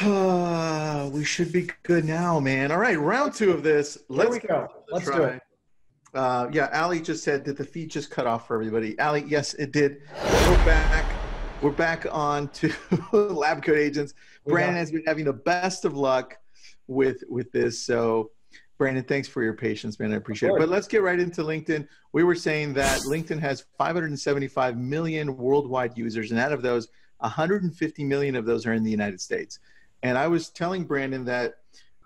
We should be good now, man. All right, round two of this. Here we go. Let's do it. Yeah, Ali just said, did the feed just cut off for everybody? Ali, yes, it did. We're back. We're back on to Lab Coat Agents. Brandon has been having the best of luck with this. So, Brandon, thanks for your patience, man. I appreciate it. But let's get right into LinkedIn. We were saying that LinkedIn has 575 million worldwide users, and out of those, 150 million of those are in the United States. And I was telling Brandon that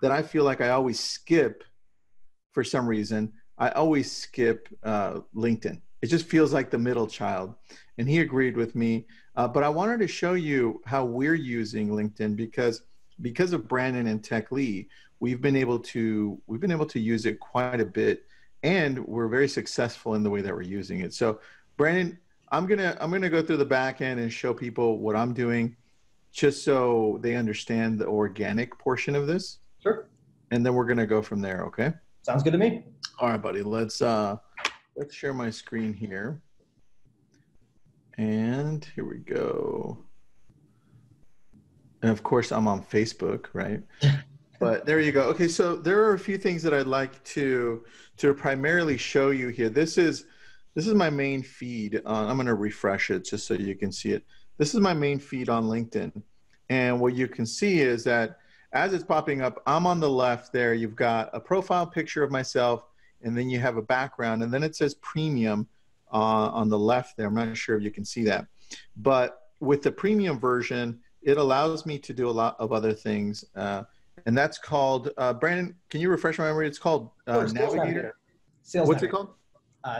I feel like I always skip, for some reason, I always skip LinkedIn. It just feels like the middle child. And he agreed with me. But I wanted to show you how we're using LinkedIn because of Brandon and Tech.lee, we've been able to use it quite a bit, and we're very successful in the way that we're using it. So, Brandon, I'm gonna go through the back end and show people what I'm doing, just so they understand the organic portion of this. Sure. And then we're gonna go from there. Okay. Sounds good to me. All right, buddy. Let's share my screen here. And here we go. And of course, I'm on Facebook, right? But there you go. Okay, so there are a few things that I'd like to primarily show you here. This is my main feed. I'm going to refresh it just so you can see it. This is my main feed on LinkedIn. And what you can see is that as it's popping up, I'm on the left there. You've got a profile picture of myself, and then you have a background, and then it says premium on the left there. I'm not sure if you can see that. But with the premium version, it allows me to do a lot of other things. And that's called, Brandon, can you refresh my memory? It's called Navigator. What's it called?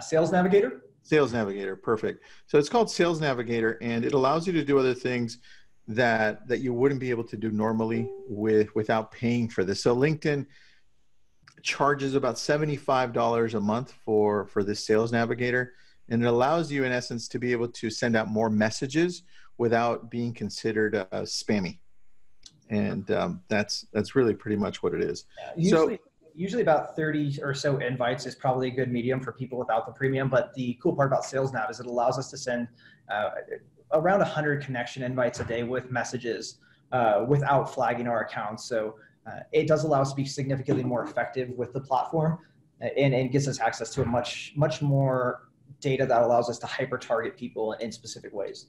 Sales Navigator. Sales Navigator, perfect. So it's called Sales Navigator, and it allows you to do other things that you wouldn't be able to do normally without paying for this. So LinkedIn charges about $75 a month for this Sales Navigator, and it allows you, in essence, to be able to send out more messages without being considered spammy. And that's really pretty much what it is. Usually about 30 or so invites is probably a good medium for people without the premium. But the cool part about Sales Nav is it allows us to send around 100 connection invites a day with messages without flagging our accounts. So it does allow us to be significantly more effective with the platform, and gives us access to a much more data that allows us to hyper target people in specific ways.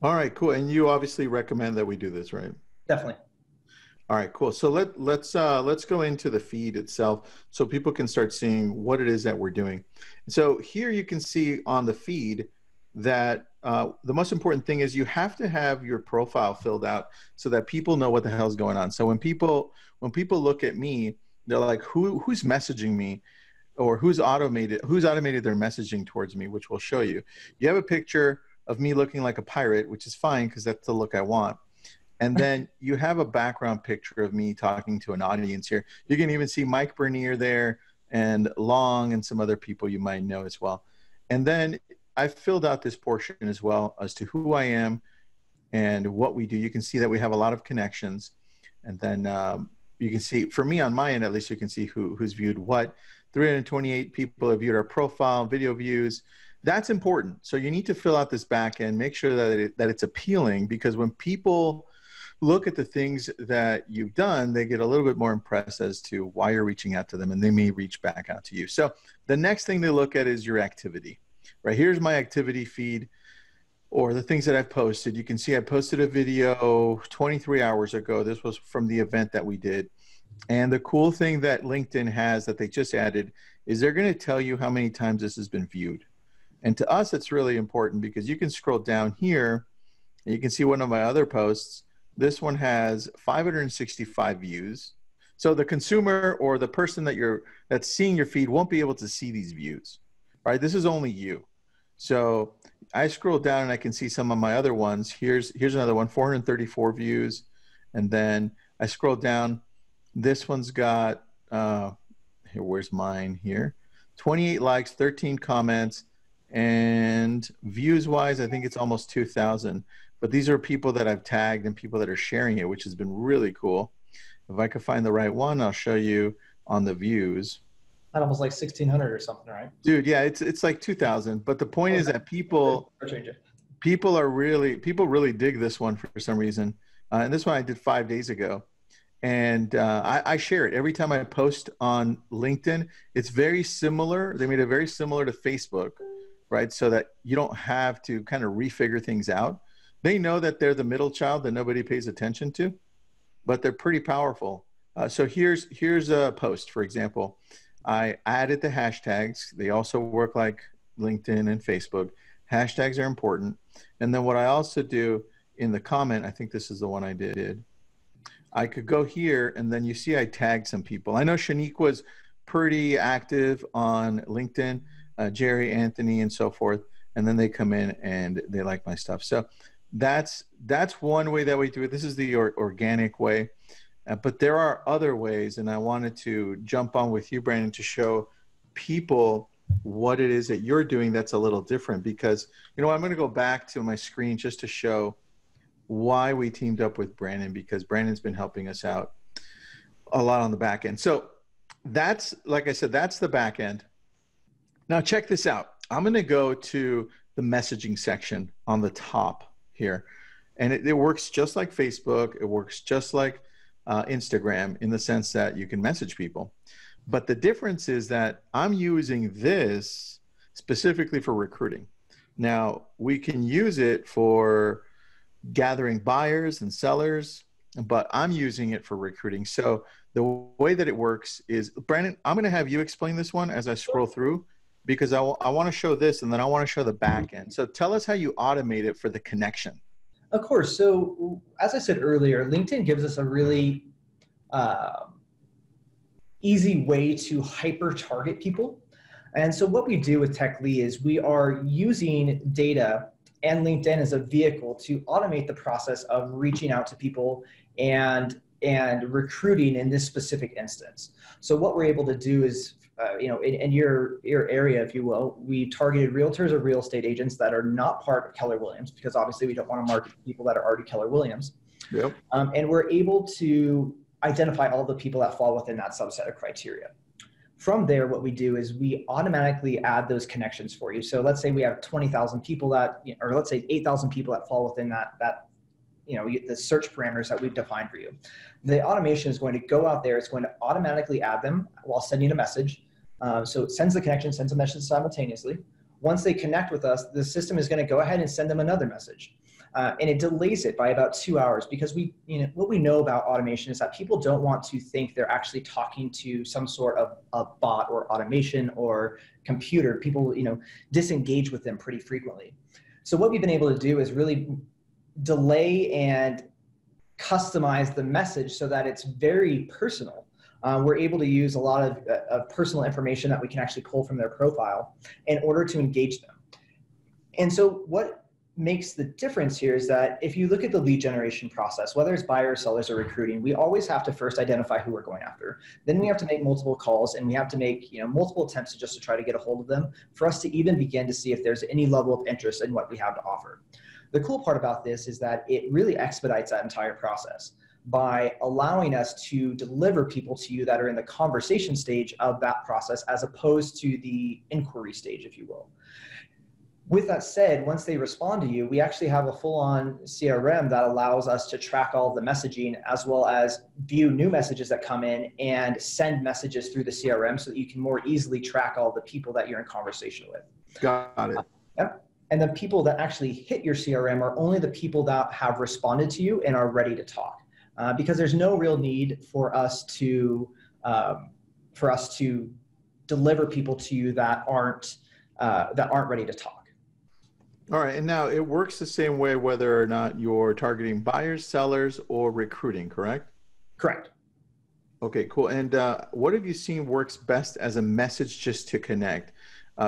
All right, cool. And you obviously recommend that we do this, right? Definitely. All right, cool. So let's go into the feed itself so people can start seeing what it is that we're doing. So here you can see on the feed that the most important thing is you have to have your profile filled out so that people know what the hell's going on. So when people look at me, they're like, who's messaging me, or who's automated their messaging towards me, which we'll show you. You have a picture of me looking like a pirate, which is fine because that's the look I want. And then you have a background picture of me talking to an audience here. You can even see Mike Bernier there and Long and some other people you might know as well. And then I filled out this portion as well as to who I am and what we do. You can see that we have a lot of connections. And then you can see, for me on my end, at least you can see who's viewed what. 328 people have viewed our profile, video views. That's important. So you need to fill out this back end, make sure that it's appealing, because when people look at the things that you've done, they get a little bit more impressed as to why you're reaching out to them, and they may reach back out to you. So the next thing they look at is your activity, right? Here's my activity feed, or the things that I've posted. You can see I posted a video 23 hours ago. This was from the event that we did. And the cool thing that LinkedIn has that they just added is they're going to tell you how many times this has been viewed. And to us, it's really important because you can scroll down here and you can see one of my other posts. This one has 565 views. So the consumer or the person that's seeing your feed won't be able to see these views, right? This is only you. So I scroll down and I can see some of my other ones. Here's another one, 434 views. And then I scroll down. This one's got, here, where's mine here? 28 likes, 13 comments, and views-wise, I think it's almost 2,000. But these are people that I've tagged and people that are sharing it, which has been really cool. If I could find the right one, I'll show you on the views. That almost like 1,600 or something, right? Dude, yeah, it's like 2,000. But the point is that people really dig this one for some reason. And this one I did 5 days ago. And I share it every time I post on LinkedIn. It's very similar. They made it very similar to Facebook, right? So that you don't have to kind of refigure things out. They know that they're the middle child that nobody pays attention to, but they're pretty powerful. So here's a post, for example. I added the hashtags. They also work like LinkedIn and Facebook. Hashtags are important. And then what I also do in the comment, I think this is the one I did. I could go here, and then you see I tagged some people. I know Shanique was pretty active on LinkedIn, Jerry, Anthony, and so forth. And then they come in and they like my stuff. So that's one way that we do it. This is the organic way. But there are other ways, and I wanted to jump on with you, Brandon, to show people what it is that you're doing that's a little different. Because, you know, I'm going to go back to my screen just to show why we teamed up with Brandon, because Brandon's been helping us out a lot on the back end. So that's, like I said, that's the back end. Now check this out. I'm going to go to the messaging section on the top here. And it works just like Facebook. It works just like Instagram in the sense that you can message people. But the difference is that I'm using this specifically for recruiting. Now, we can use it for gathering buyers and sellers, but I'm using it for recruiting. So the way that it works is, Brandon, I'm going to have you explain this one as I scroll through, because I want to show this, and then I want to show the back end. So tell us how you automate it for the connection. Of course. So as I said earlier, LinkedIn gives us a really easy way to hyper target people. And so what we do with Tech.lee is we are using data and LinkedIn as a vehicle to automate the process of reaching out to people and recruiting in this specific instance. So what we're able to do is, in your area, if you will, we targeted realtors or real estate agents that are not part of Keller Williams, because obviously we don't want to market people that are already Keller Williams. Yep. And we're able to identify all the people that fall within that subset of criteria. From there, what we do is we automatically add those connections for you. So let's say we have 20,000 people that, or let's say 8,000 people that fall within the search parameters that we've defined for you. The automation is going to go out there. It's going to automatically add them while sending a message. So it sends the connection, sends a message simultaneously. Once they connect with us, the system is going to go ahead and send them another message. And it delays it by about 2 hours, because what we know about automation is that people don't want to think they're actually talking to some sort of a bot or automation or computer. People, disengage with them pretty frequently. So what we've been able to do is really delay and customize the message so that it's very personal. We're able to use a lot of personal information that we can actually pull from their profile in order to engage them. And so what makes the difference here is that if you look at the lead generation process, whether it's buyers, sellers, or recruiting, we always have to first identify who we're going after. Then we have to make multiple calls, and we have to make multiple attempts to try to get a hold of them for us to even begin to see if there's any level of interest in what we have to offer. The cool part about this is that it really expedites that entire process by allowing us to deliver people to you that are in the conversation stage of that process, as opposed to the inquiry stage, if you will. With that said, once they respond to you, we actually have a full-on CRM that allows us to track all of the messaging, as well as view new messages that come in and send messages through the CRM so that you can more easily track all the people that you're in conversation with. Got it. Yep. And the people that actually hit your CRM are only the people that have responded to you and are ready to talk, because there's no real need for us to deliver people to you that aren't ready to talk. All right, and now it works the same way whether or not you're targeting buyers, sellers, or recruiting, correct? Correct. Okay, cool. And what have you seen works best as a message just to connect?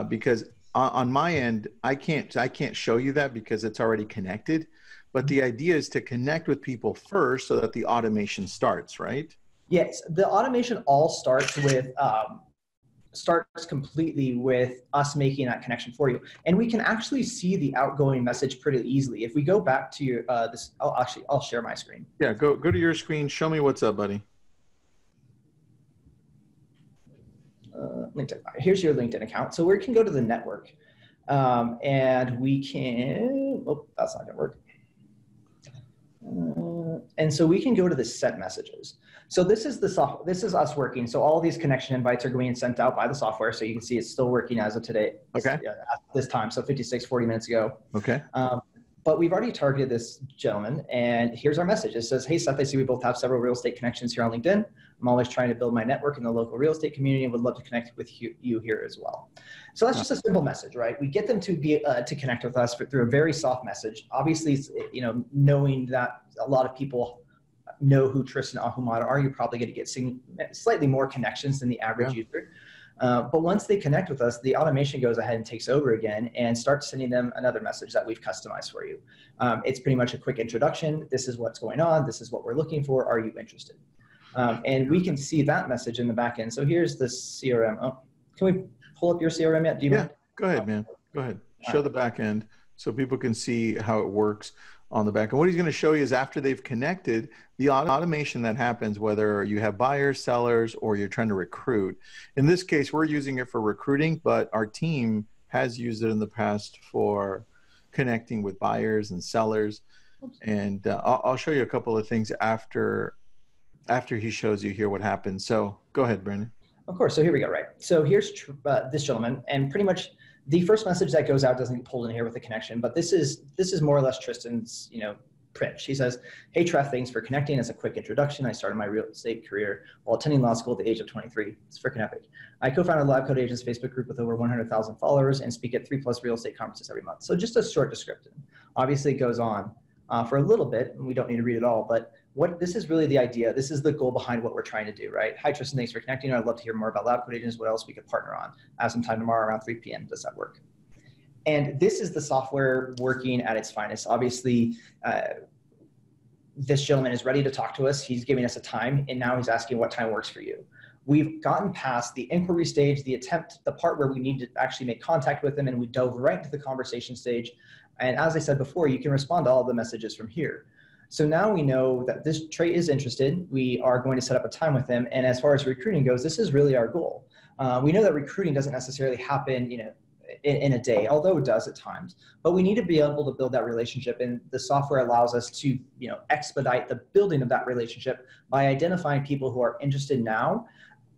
Because on my end, I can't show you that because it's already connected. But the idea is to connect with people first so that the automation starts, right? Yes, the automation all starts completely with us making that connection for you. And we can actually see the outgoing message pretty easily. If we go back to your, I'll share my screen. Yeah, go to your screen. Show me what's up, buddy. LinkedIn. Here's your LinkedIn account. So we can go to the network and we can, oh, that's not gonna work. And so we can go to the sent messages. So this is this is us working. So all these connection invites are being sent out by the software. So you can see it's still working as of today. Okay. At this time. So 40 minutes ago. Okay. But we've already targeted this gentleman, and here's our message. It says, hey, Seth, I see we both have several real estate connections here on LinkedIn. I'm always trying to build my network in the local real estate community and would love to connect with you here as well. So that's just a simple message, right? We get them to be to connect with us through a very soft message. Obviously, you know, knowing that a lot of people know who Tristan and Ahumada are, you're probably going to get slightly more connections than the average user. But once they connect with us, the automation goes ahead and takes over again and starts sending them another message that we've customized for you. It's pretty much a quick introduction. This is what's going on. This is what we're looking for. Are you interested? And we can see that message in the back end. So here's the CRM. Oh, can we pull up your CRM yet? Do you mind? Go ahead, man. Go ahead. Show the back end so people can see how it works on the back. And what he's going to show you is after they've connected, the automation that happens, whether you have buyers, sellers, or you're trying to recruit. In this case, we're using it for recruiting, but our team has used it in the past for connecting with buyers and sellers. And I'll show you a couple of things after he shows you here what happens. So go ahead, Brandon. Of course. So here we go, right? So here's this gentleman, and pretty much the first message that goes out doesn't get pulled in here with the connection, but this is more or less Tristan's, you know, print. He says, hey, Trev, thanks for connecting. As a quick introduction, I started my real estate career while attending law school at the age of 23. It's freaking epic. I co-founded Live Code Agents Facebook group with over 100,000 followers and speak at 3+ real estate conferences every month. So just a short description. Obviously it goes on for a little bit, and we don't need to read it all, but this is really the idea. This is the goal behind what we're trying to do, right? Hi, Tristan, thanks for connecting. I'd love to hear more about Lab Code Agents. What else we could partner on? I have some time tomorrow around 3 p.m. Does that work? And this is the software working at its finest. Obviously, this gentleman is ready to talk to us. He's giving us a time, and now he's asking what time works for you. We've gotten past the inquiry stage, the part where we need to actually make contact with them, and we dove right into the conversation stage. And as I said before, you can respond to all the messages from here. So now we know that this Trey is interested. We are going to set up a time with him. And as far as recruiting goes, this is really our goal. We know that recruiting doesn't necessarily happen, you know, in a day, although it does at times. But we need to be able to build that relationship, and the software allows us to, you know, expedite the building of that relationship by identifying people who are interested now.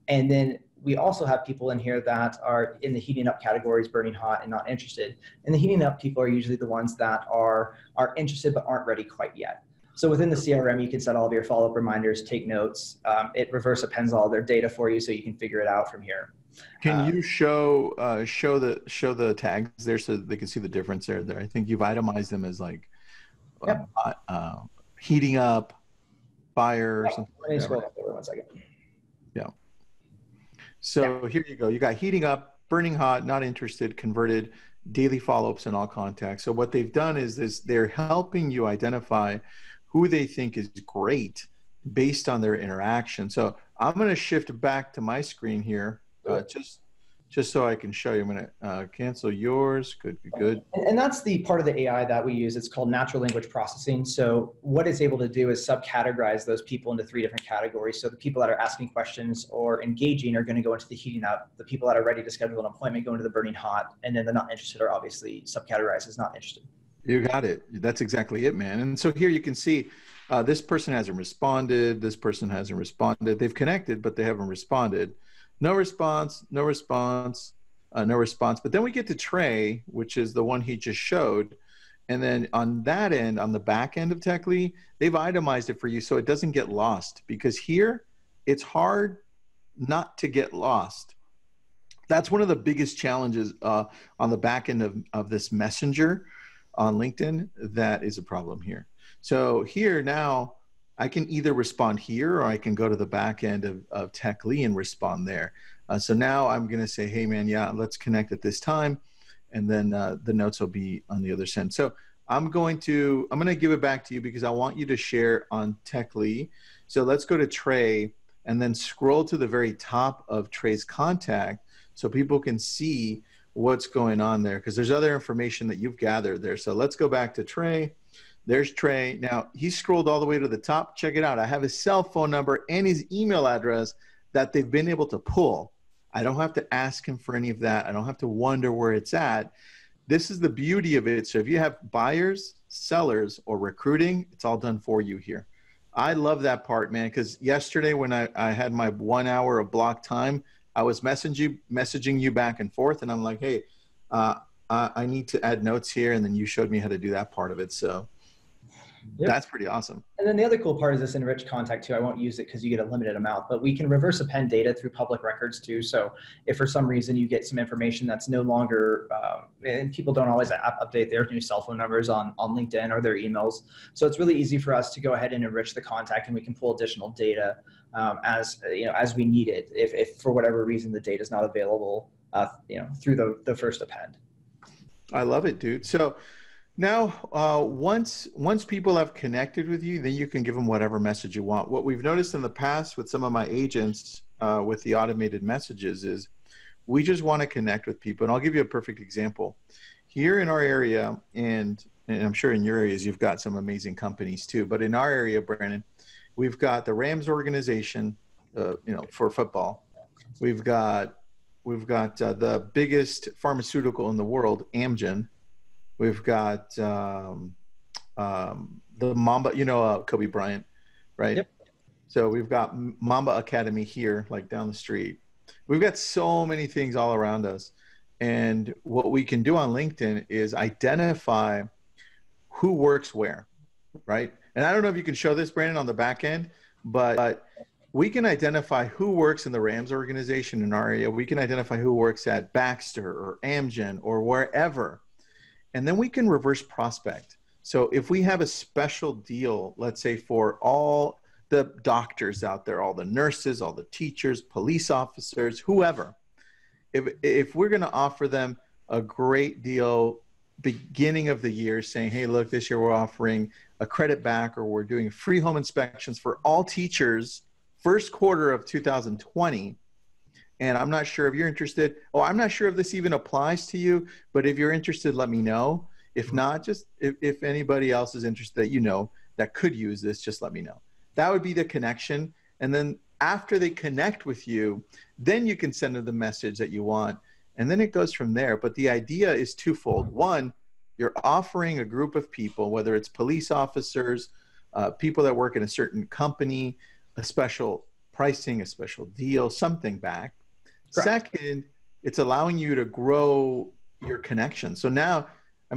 And then we also have people in here that are in the heating up categories, burning hot and not interested. And the heating up people are usually the ones that are interested but aren't ready quite yet. So within the CRM, you can set all of your follow-up reminders, take notes. It reverse appends all their data for you, so you can figure it out from here. Can you show the tags there so they can see the difference there? I think you've itemized them as like heating up, buyer, or something. Let me scroll up over 1 second. Yeah. So here you go. You got heating up, burning hot, not interested, converted, daily follow-ups, and all contacts. So what they've done is they're helping you identify who they think is great based on their interaction. So I'm going to shift back to my screen here, just so I can show you. I'm going to cancel yours. Good. And that's the part of the AI that we use. It's called natural language processing. So what it's able to do is subcategorize those people into 3 different categories. So the people that are asking questions or engaging are going to go into the heating up. The people that are ready to schedule an appointment go into the burning hot. And then the not interested are obviously subcategorized as not interested. You got it. That's exactly it, man. And so here you can see this person hasn't responded. This person hasn't responded. They've connected, but they haven't responded. No response, no response, no response. But then we get to Trey, which is the one he just showed. And then on that end, on the back end of Tech.lee, they've itemized it for you so it doesn't get lost. Because here, it's hard not to get lost. That's one of the biggest challenges on the back end of this messenger on LinkedIn. That is a problem here. So here now, I can either respond here or I can go to the back end of Tech.lee and respond there. So now I'm going to say, hey, man, yeah, let's connect at this time. And then the notes will be on the other side. So I'm going to give it back to you because I want you to share on Tech.lee. So let's go to Trey and then scroll to the very top of Trey's contact so people can see what's going on there, because there's other information that you've gathered there. So let's go back to Trey. There's Trey. Now, he scrolled all the way to the top. Check it out. I have his cell phone number and his email address that they've been able to pull. I don't have to ask him for any of that. I don't have to wonder where it's at. this is the beauty of it. So if you have buyers, sellers, or recruiting, it's all done for you here. I love that part, man, because yesterday when I had my 1 hour of block time, I was messaging you back and forth, and I'm like, hey, I need to add notes here, and then you showed me how to do that part of it. So that's pretty awesome. And then the other cool part is this enriched contact too. I won't use it because you get a limited amount, but we can reverse append data through public records too. So if for some reason you get some information that's no longer, and people don't always update their new cell phone numbers on LinkedIn or their emails. So it's really easy for us to go ahead and enrich the contact, and we can pull additional data as we need it. If for whatever reason the data is not available, through the first append. I love it, dude. So now, once people have connected with you, then you can give them whatever message you want. What we've noticed in the past with some of my agents with the automated messages is we just want to connect with people. And I'll give you a perfect example. Here in our area, and I'm sure in your areas you've got some amazing companies too, but in our area, Brandon, we've got the Rams organization, for football. We've got the biggest pharmaceutical in the world, Amgen. We've got the Mamba, Kobe Bryant, right? Yep. So we've got Mamba Academy here, like down the street. We've got so many things all around us. And what we can do on LinkedIn is identify who works where, right? And I don't know if you can show this, Brandon, on the back end, but we can identify who works in the Rams organization in our area. We can identify who works at Baxter or Amgen or wherever. And then we can reverse prospect. So if we have a special deal, let's say for all the doctors out there, all the nurses, all the teachers, police officers, whoever, if we're going to offer them a great deal beginning of the year saying, hey, look, this year we're offering a credit back, or we're doing free home inspections for all teachers first quarter of 2020. And I'm not sure if you're interested. Oh, I'm not sure if this even applies to you, but if you're interested, let me know. If not, just if anybody else is interested that could use this, just let me know. That would be the connection. And then after they connect with you, then you can send them the message that you want. And then it goes from there. But the idea is twofold. One, you're offering a group of people, whether it's police officers, people that work in a certain company, a special pricing, a special deal, something back. Correct. Second, it's allowing you to grow your connection. So now, I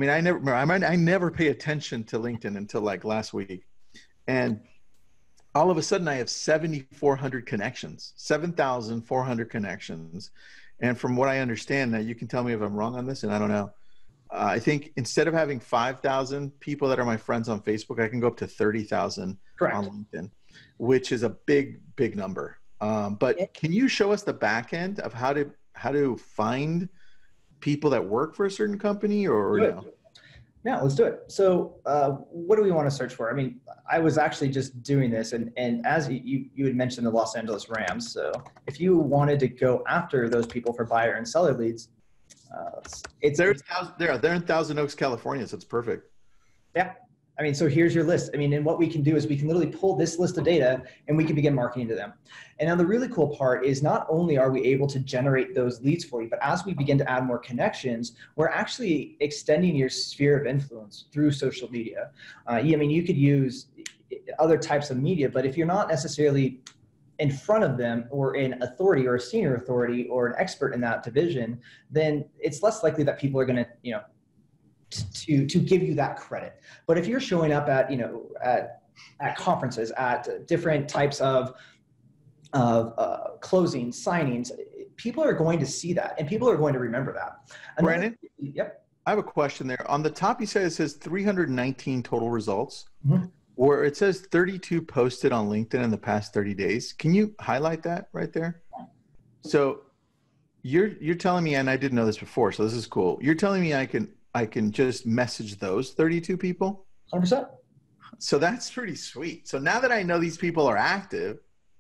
never pay attention to LinkedIn until like last week. And all of a sudden I have 7,400 connections, 7,400 connections. And from what I understand, now you can tell me if I'm wrong on this, and I don't know. I think instead of having 5,000 people that are my friends on Facebook, I can go up to 30,000 on LinkedIn, which is a big, big number. But can you show us the back end of how to find people that work for a certain company or no? Yeah, let's do it. So what do we want to search for? I mean, I was actually just doing this, and as you had mentioned the Los Angeles Rams. So if you wanted to go after those people for buyer and seller leads, they're in Thousand Oaks, California, so it's perfect. Yeah. I mean, so here's your list. I mean, and what we can do is we can literally pull this list of data and we can begin marketing to them. And now the really cool part is not only are we able to generate those leads for you, but as we begin to add more connections, we're actually extending your sphere of influence through social media. You could use other types of media, but if you're not necessarily in front of them or in authority or a senior authority or an expert in that division, then it's less likely that people are going to, to give you that credit. But if you're showing up at conferences, at different types of closings, signings, people are going to see that and people are going to remember that. Brandon? Yep. I have a question there. On the top, you said it says 319 total results, mm-hmm. where it says 32 posted on LinkedIn in the past 30 days. Can you highlight that right there? So you're telling me, and I didn't know this before, so this is cool. You're telling me I can just message those 32 people? 100%. So that's pretty sweet. So now that I know these people are active,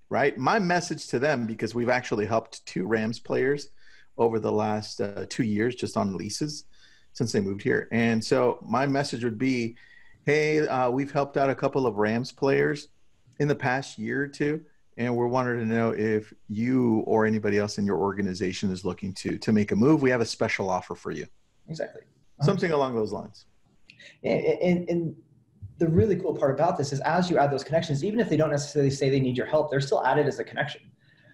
right, my message to them, because we've actually helped 2 Rams players over the last 2 years just on leases since they moved here. And so my message would be, hey, we've helped out a couple of Rams players in the past year or two, and we're wanting to know if you or anybody else in your organization is looking to make a move. We have a special offer for you. Exactly. Something along those lines. And the really cool part about this is as you add those connections, even if they don't necessarily say they need your help, they're still added as a connection.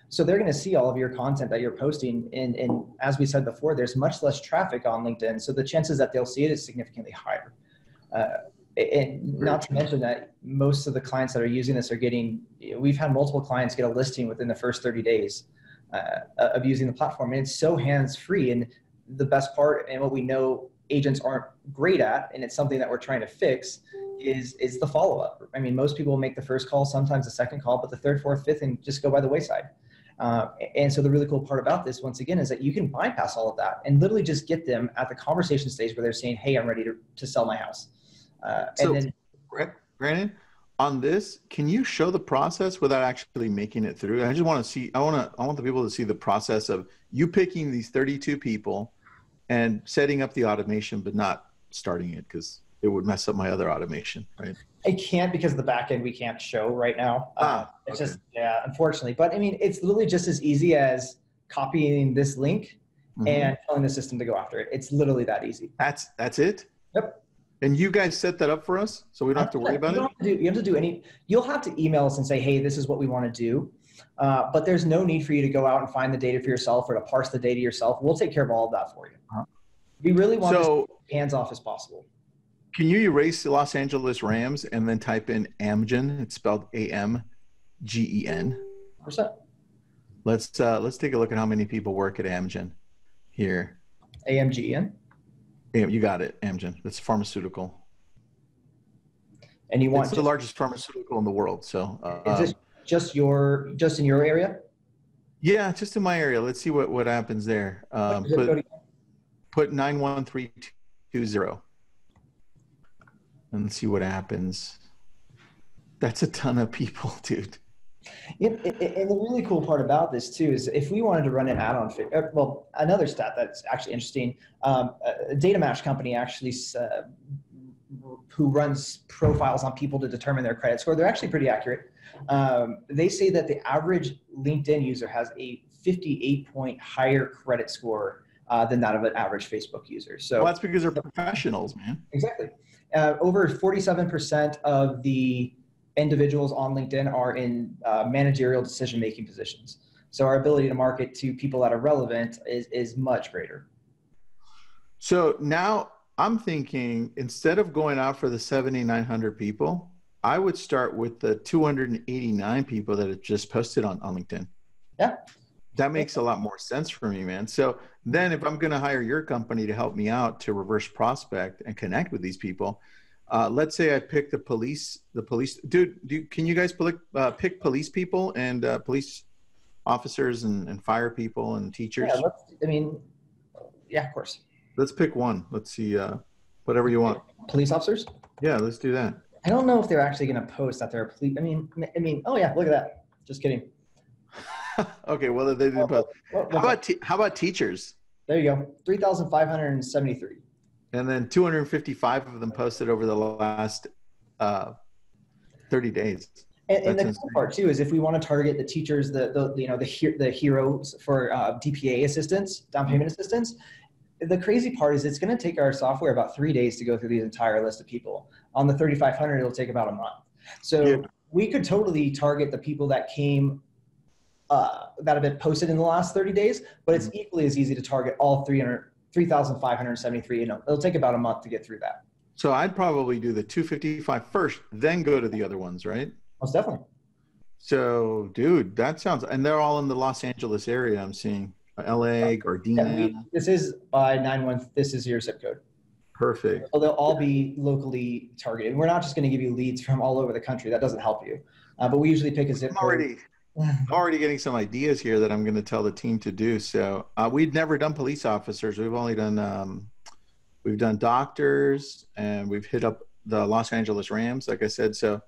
So they're going to see all of your content that you're posting. And as we said before, there's much less traffic on LinkedIn. So the chances that they'll see it is significantly higher. And not to mention that most of the clients that are using this are getting, we've had multiple clients get a listing within the first 30 days of using the platform. And it's so hands-free. And the best part, and what we know agents aren't great at, and it's something that we're trying to fix, is the follow-up. I mean, most people make the first call, sometimes the second call, but the third, fourth, fifth, and just go by the wayside. And so the really cool part about this, once again, is that you can bypass all of that and literally just get them at the conversation stage where they're saying, hey, I'm ready to sell my house. So, and then, Brandon, on this, can you show the process without actually making it through? I just want to see, I want the people to see the process of you picking these 32 people and setting up the automation, but not starting it, because it would mess up my other automation, right? I can't, because the back end we can't show right now. It's just, yeah, unfortunately. But I mean, it's literally just as easy as copying this link and telling the system to go after it. It's literally that easy. That's it? Yep. And you guys set that up for us, so we don't have to worry about it? You have to do any, you'll have to email us and say, hey, this is what we want to do. But there's no need for you to go out and find the data for yourself or to parse the data yourself. We'll take care of all of that for you. We really want to be hands off as possible. Can you erase the Los Angeles Rams and then type in Amgen? It's spelled A-M-G-E-N. 100%. Let's take a look at how many people work at Amgen here. A-M-G-E-N? You got it, Amgen. That's pharmaceutical. And you want it's the largest pharmaceutical in the world. So is this just in your area? Yeah, just in my area. Let's see what happens there. Put 91320 and see what happens. That's a ton of people, dude. And the really cool part about this too is if we wanted to run an add-on, well, another stat that's actually interesting, a data match company actually who runs profiles on people to determine their credit score, they're actually pretty accurate. They say that the average LinkedIn user has a 58-point higher credit score than that of an average Facebook user. So well, that's because they're professionals, man. Exactly. Over 47% of the individuals on LinkedIn are in managerial decision-making positions. So our ability to market to people that are relevant is much greater. So now I'm thinking, instead of going out for the 7,900 people, I would start with the 289 people that have just posted on LinkedIn. Yeah. That makes a lot more sense for me, man. So then if I'm going to hire your company to help me out to reverse prospect and connect with these people, let's say I pick the police, dude, can you guys pick police people and police officers and fire people and teachers? Yeah, yeah, of course. Let's pick one. Let's see, whatever you want. Police officers? Yeah, let's do that. I don't know if they're actually going to post that they're police. I mean, oh yeah, look at that. Just kidding. Okay, well, they didn't post. How about teachers? There you go, 3,573. And then 255 of them posted over the last 30 days. And the cool part too is if we want to target the teachers, the heroes for DPA assistance, down payment assistance. The crazy part is it's going to take our software about 3 days to go through the entire list of people. On the 3,500, it'll take about a month. So we could totally target the people that came that have been posted in the last 30 days, but it's equally as easy to target all 3,573. It'll take about a month to get through that. So I'd probably do the 255 first, then go to the other ones, right? Most definitely. So, dude, that sounds, and they're all in the Los Angeles area. I'm seeing LA, Gardena. Yeah, this is by 91. This is your zip code. Perfect. So they'll all be locally targeted. We're not just going to give you leads from all over the country. That doesn't help you. But we usually pick a zip code. I'm already getting some ideas here that I'm going to tell the team to do. So we've never done police officers. We've only done we've done doctors, and we've hit up the Los Angeles Rams, like I said. So,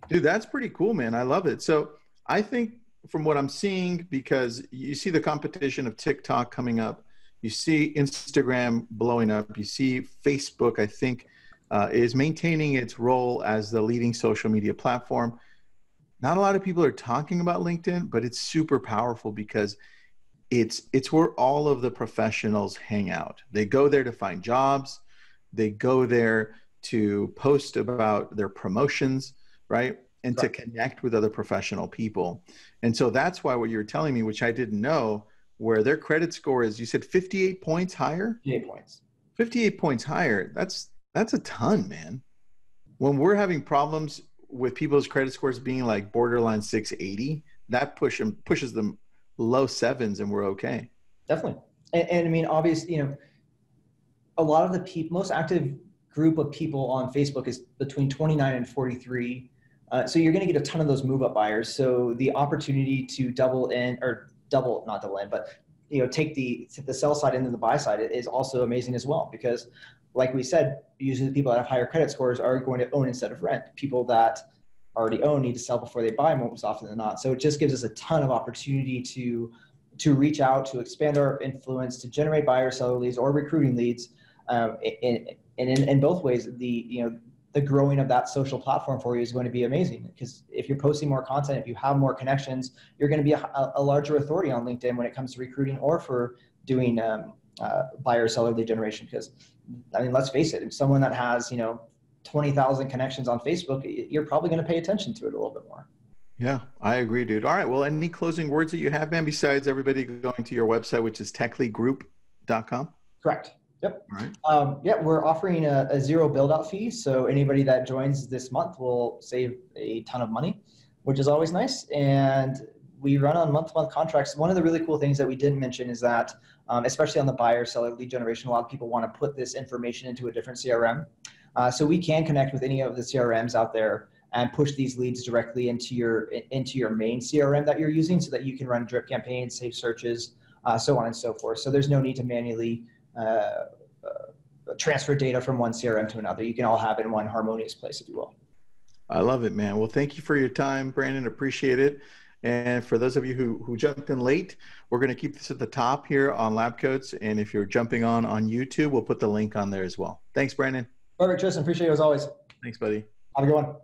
dude, that's pretty cool, man. I love it. So I think from what I'm seeing, because you see the competition of TikTok coming up, you see Instagram blowing up, you see Facebook, I think, is maintaining its role as the leading social media platform. Not a lot of people are talking about LinkedIn, but it's super powerful because it's where all of the professionals hang out. They go there to find jobs. They go there to post about their promotions, right? And to connect with other professional people. And so that's why what you're telling me, which I didn't know, where their credit score is, you said 58 points higher? 58 points. 58 points higher. That's a ton, man. When we're having problems with people's credit scores being like borderline 680, that pushes them low sevens, and we're okay. Definitely. And I mean, obviously, you know, a lot of the most active group of people on Facebook is between 29 and 43. So you're going to get a ton of those move up buyers. So the opportunity to not double in, but, you know, take the sell side into the buy side is also amazing as well, because like we said, usually the people that have higher credit scores are going to own instead of rent. People that already own need to sell before they buy most often than not. So it just gives us a ton of opportunity to reach out, to expand our influence, to generate buyer seller leads or recruiting leads. In both ways, the growing of that social platform for you is going to be amazing, because if you're posting more content, if you have more connections, you're going to be a larger authority on LinkedIn when it comes to recruiting or for doing buyer seller lead generation. Because I mean, let's face it, if someone that has, you know, 20,000 connections on Facebook, you're probably going to pay attention to it a little bit more. Yeah, I agree, dude. All right. Well, any closing words that you have, man, besides everybody going to your website, which is Tech.lee.com? Correct. Yep. All right. Yeah, we're offering a zero build out fee. So anybody that joins this month will save a ton of money, which is always nice. And we run on month-to-month contracts. One of the really cool things that we didn't mention is that, especially on the buyer seller lead generation, a lot of people want to put this information into a different CRM. So we can connect with any of the CRMs out there and push these leads directly into your main CRM that you're using, so that you can run drip campaigns, save searches, so on and so forth. So there's no need to manually transfer data from one CRM to another. You can all have it in one harmonious place, if you will. I love it, man. Well, thank you for your time, Brandon. Appreciate it. And for those of you who jumped in late, we're going to keep this at the top here on Lab Coats. And if you're jumping on YouTube, we'll put the link on there as well. Thanks, Brandon. Perfect, Tristan. Appreciate you as always. Thanks, buddy. Have a good one.